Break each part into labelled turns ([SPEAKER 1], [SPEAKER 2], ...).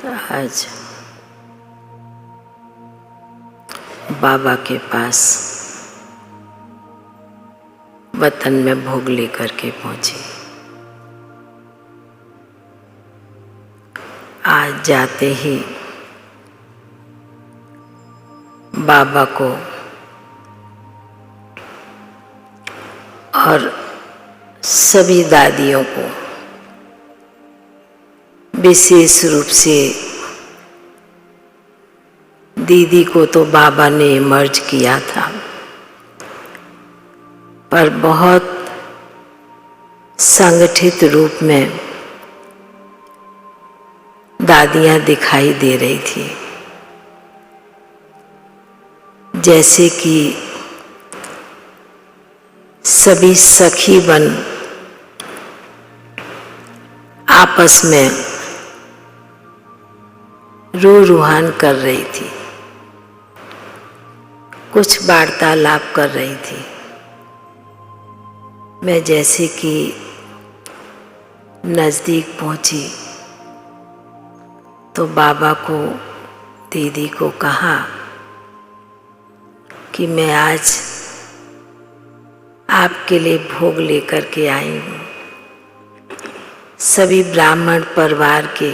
[SPEAKER 1] आज बाबा के पास वतन में भोग लेकर के पहुंची। आज जाते ही बाबा को और सभी दादियों को विशेष रूप से दीदी को तो बाबा ने मर्ज किया था, पर बहुत संगठित रूप में दादियां दिखाई दे रही थी। जैसे कि सभी सखी बन आपस में रूहान कर रही थी, कुछ वार्तालाप कर रही थी। मैं जैसे कि नज़दीक पहुंची तो बाबा को दीदी को कहा कि मैं आज आपके लिए भोग लेकर के आई हूँ। सभी ब्राह्मण परिवार के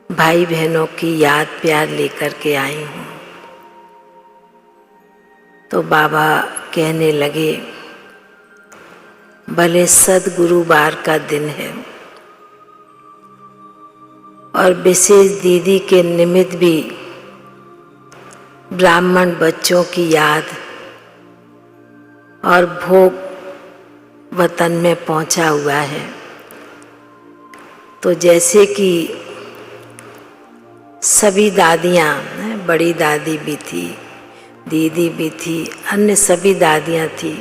[SPEAKER 1] भाई बहनों की याद प्यार लेकर के आई हूँ। तो बाबा कहने लगे, भले सद्गुरुवार का दिन है और विशेष दीदी के निमित्त भी ब्राह्मण बच्चों की याद और भोग वतन में पहुंचा हुआ है। तो जैसे कि सभी दादियाँ, बड़ी दादी भी थी, दीदी भी थी, अन्य सभी दादियाँ थी,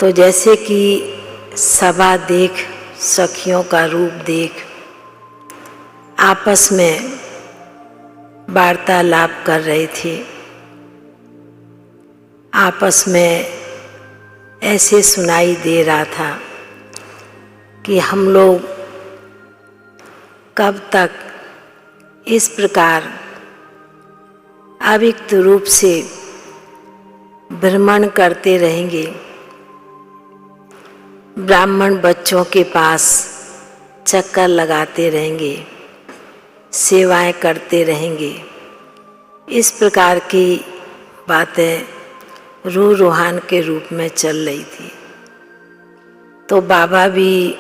[SPEAKER 1] तो जैसे कि सभा देख, सखियों का रूप देख आपस में वार्तालाप कर रहे थे। आपस में ऐसे सुनाई दे रहा था कि हम लोग कब तक इस प्रकार अव्यक्त रूप से भ्रमण करते रहेंगे, ब्राह्मण बच्चों के पास चक्कर लगाते रहेंगे, सेवाएं करते रहेंगे। इस प्रकार की बातें रूहान के रूप में चल रही थी। तो बाबा भी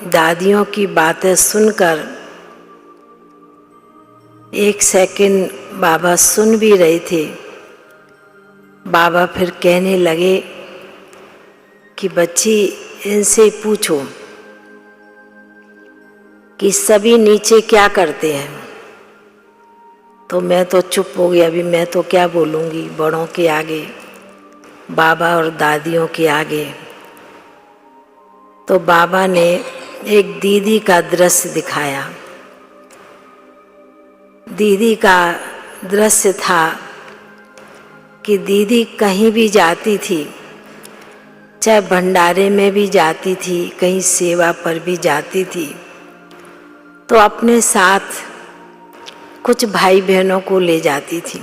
[SPEAKER 1] दादियों की बातें सुनकर एक सेकंड बाबा सुन भी रहे थे। बाबा फिर कहने लगे कि बच्ची, इनसे पूछो कि सभी नीचे क्या करते हैं। तो मैं तो चुप हो गया, अभी मैं तो क्या बोलूँगी बड़ों के आगे, बाबा और दादियों के आगे। तो बाबा ने एक दीदी का दृश्य दिखाया। दीदी का दृश्य था कि दीदी कहीं भी जाती थी, चाहे भंडारे में भी जाती थी, कहीं सेवा पर भी जाती थी, तो अपने साथ कुछ भाई बहनों को ले जाती थी।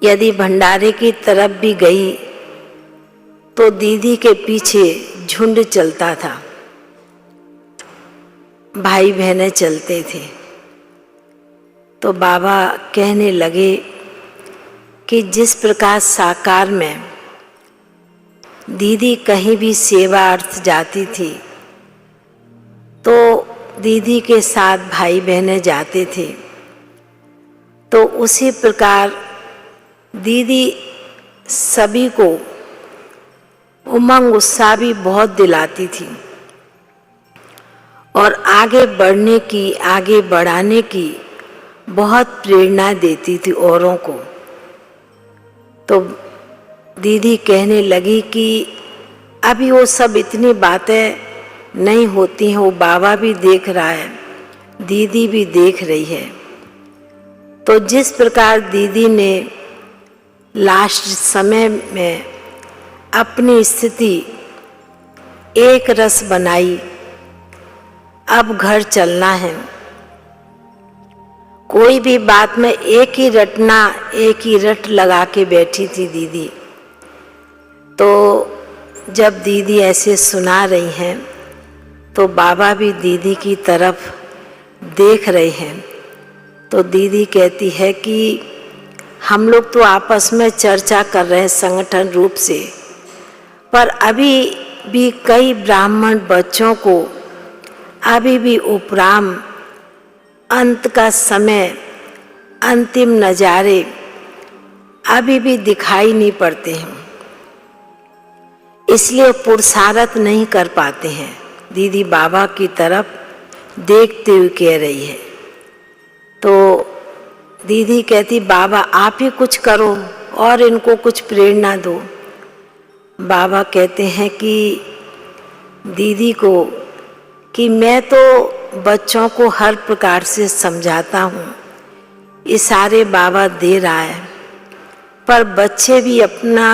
[SPEAKER 1] यदि भंडारे की तरफ भी गई तो दीदी के पीछे झुंड चलता था, भाई बहनें चलते थे। तो बाबा कहने लगे कि जिस प्रकार साकार में दीदी कहीं भी सेवा अर्थ जाती थी तो दीदी के साथ भाई बहनें जाते थे, तो उसी प्रकार दीदी सभी को उमंग उत्साह भी बहुत दिलाती थी और आगे बढ़ने की, आगे बढ़ाने की बहुत प्रेरणा देती थी औरों को। तो दीदी कहने लगी कि अभी वो सब इतनी बातें नहीं होती हैं, वो बाबा भी देख रहा है, दीदी भी देख रही है। तो जिस प्रकार दीदी ने लास्ट समय में अपनी स्थिति एक रस बनाई, अब घर चलना है। कोई भी बात में एक ही रट लगा के बैठी थी दीदी। तो जब दीदी ऐसे सुना रही हैं तो बाबा भी दीदी की तरफ देख रहे हैं। तो दीदी कहती है कि हम लोग तो आपस में चर्चा कर रहे हैं संगठन रूप से, पर अभी भी कई ब्राह्मण बच्चों को अभी भी उपराम, अंत का समय, अंतिम नज़ारे अभी भी दिखाई नहीं पड़ते हैं, इसलिए पुरुषार्थ नहीं कर पाते हैं। दीदी बाबा की तरफ देखते हुए कह रही है। तो दीदी कहती, बाबा आप ही कुछ करो और इनको कुछ प्रेरणा दो। बाबा कहते हैं कि दीदी को कि मैं तो बच्चों को हर प्रकार से समझाता हूँ, इशारे बाबा दे रहा है, पर बच्चे भी अपना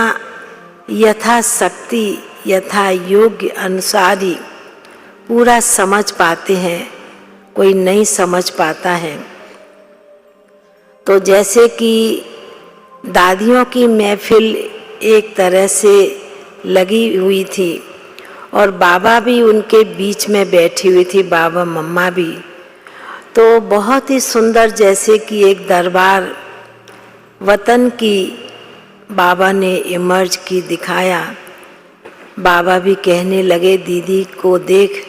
[SPEAKER 1] यथाशक्ति यथा योग्य अनुसार ही पूरा समझ पाते हैं, कोई नहीं समझ पाता है। तो जैसे कि दादियों की महफिल एक तरह से लगी हुई थी और बाबा भी उनके बीच में बैठी हुई थी, बाबा मम्मा भी। तो बहुत ही सुंदर, जैसे कि एक दरबार वतन की बाबा ने इमर्ज की दिखाया। बाबा भी कहने लगे दीदी को देख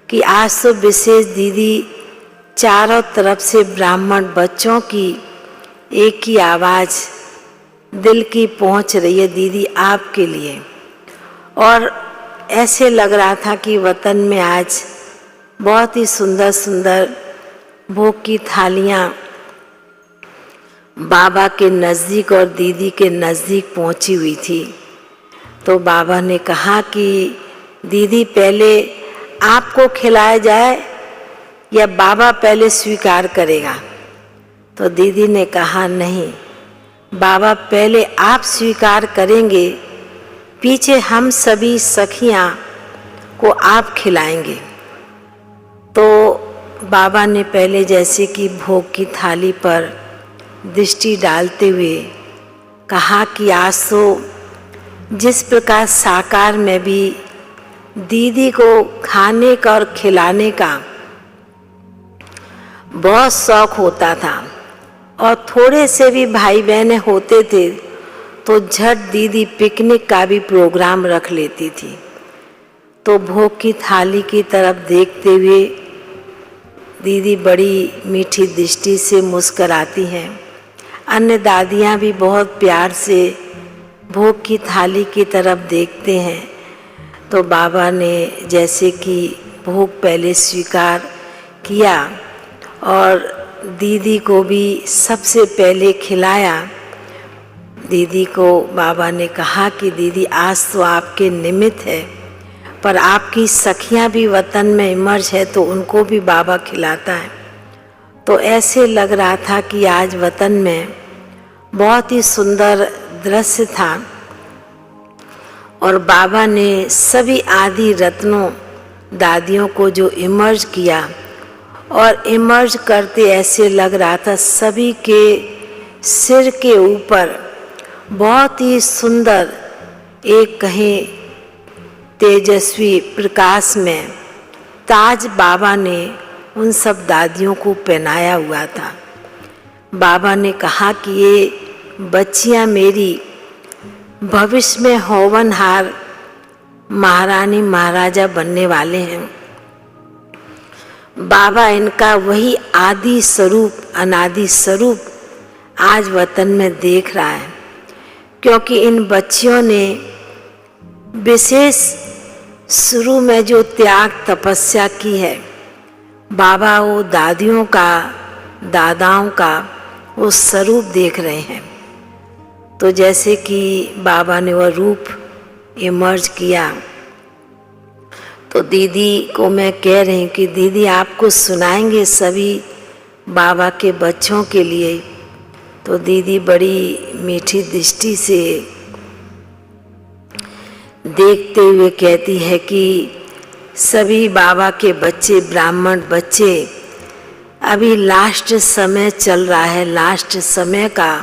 [SPEAKER 1] कि आज तो विशेष दीदी चारों तरफ से ब्राह्मण बच्चों की एक ही आवाज़ दिल की पहुंच रही है दीदी आपके लिए। और ऐसे लग रहा था कि वतन में आज बहुत ही सुंदर सुंदर भोग की थालियां बाबा के नज़दीक और दीदी के नज़दीक पहुंची हुई थी। तो बाबा ने कहा कि दीदी पहले आपको खिलाया जाए या बाबा पहले स्वीकार करेगा। तो दीदी ने कहा नहीं, बाबा पहले आप स्वीकार करेंगे, पीछे हम सभी सखियां को आप खिलाएंगे। तो बाबा ने पहले जैसे कि भोग की थाली पर दृष्टि डालते हुए कहा कि आज तो जिस प्रकार साकार में भी दीदी को खाने का और खिलाने का बहुत शौक होता था, और थोड़े से भी भाई बहनें होते थे तो झट दीदी पिकनिक का भी प्रोग्राम रख लेती थी। तो भोग की थाली की तरफ देखते हुए दीदी बड़ी मीठी दृष्टि से मुस्कराती हैं। अन्य दादियाँ भी बहुत प्यार से भोग की थाली की तरफ देखते हैं। तो बाबा ने जैसे कि भोग पहले स्वीकार किया और दीदी को भी सबसे पहले खिलाया। दीदी को बाबा ने कहा कि दीदी आज तो आपके निमित्त है, पर आपकी सखियां भी वतन में इमर्ज है तो उनको भी बाबा खिलाता है। तो ऐसे लग रहा था कि आज वतन में बहुत ही सुंदर दृश्य था और बाबा ने सभी आदि रत्नों दादियों को जो इमर्ज किया, और इमर्ज करते ऐसे लग रहा था सभी के सिर के ऊपर बहुत ही सुंदर एक कहीं तेजस्वी प्रकाश में ताज बाबा ने उन सब दादियों को पहनाया हुआ था। बाबा ने कहा कि ये बच्चियां मेरी भविष्य में होवनहार महारानी महाराजा बनने वाले हैं। बाबा इनका वही आदि स्वरूप अनादि स्वरूप आज वतन में देख रहा है, क्योंकि इन बच्चियों ने विशेष शुरू में जो त्याग तपस्या की है, बाबा वो दादियों का दादाओं का वो स्वरूप देख रहे हैं। तो जैसे कि बाबा ने वह रूप इमर्ज किया, तो दीदी को मैं कह रही हूँ कि दीदी आपको सुनाएंगे सभी बाबा के बच्चों के लिए। तो दीदी बड़ी मीठी दृष्टि से देखते हुए कहती है कि सभी बाबा के बच्चे, ब्राह्मण बच्चे, अभी लास्ट समय चल रहा है। लास्ट समय का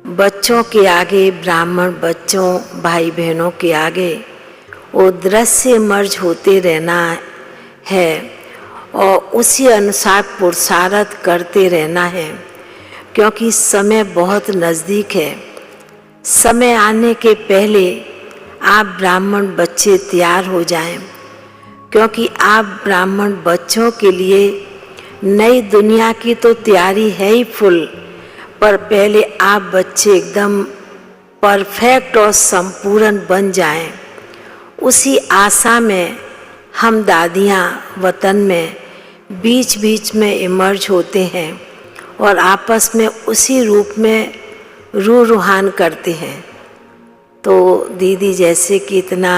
[SPEAKER 1] बच्चों के आगे, ब्राह्मण बच्चों, भाई बहनों के आगे वो दृश्य मर्ज होते रहना है और उसी अनुसार पुरुषार्थ करते रहना है, क्योंकि समय बहुत नज़दीक है। समय आने के पहले आप ब्राह्मण बच्चे तैयार हो जाएं, क्योंकि आप ब्राह्मण बच्चों के लिए नई दुनिया की तो तैयारी है ही फुल, पर पहले आप बच्चे एकदम परफेक्ट और संपूर्ण बन जाएं। उसी आशा में हम दादियाँ वतन में बीच बीच में इमर्ज होते हैं और आपस में उसी रूप में रूह रुहान करते हैं। तो दीदी जैसे कि इतना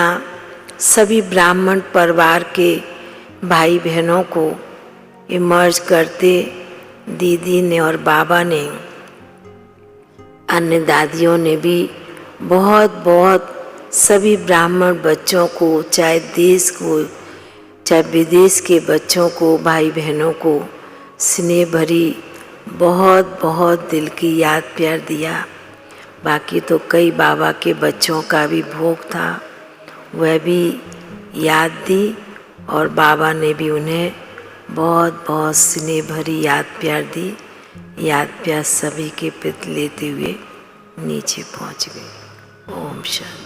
[SPEAKER 1] सभी ब्राह्मण परिवार के भाई बहनों को इमर्ज करते दीदी ने और बाबा ने, अन्य दादियों ने भी बहुत बहुत सभी ब्राह्मण बच्चों को, चाहे देश को चाहे विदेश के बच्चों को, भाई बहनों को स्नेह भरी बहुत बहुत दिल की याद प्यार दिया। बाकी तो कई बाबा के बच्चों का भी भोग था, वह भी याद दी और बाबा ने भी उन्हें बहुत बहुत स्नेह भरी याद प्यार दी। याद प्यार सभी के प्रति लेते हुए नीचे पहुंच गए। ओम शांति।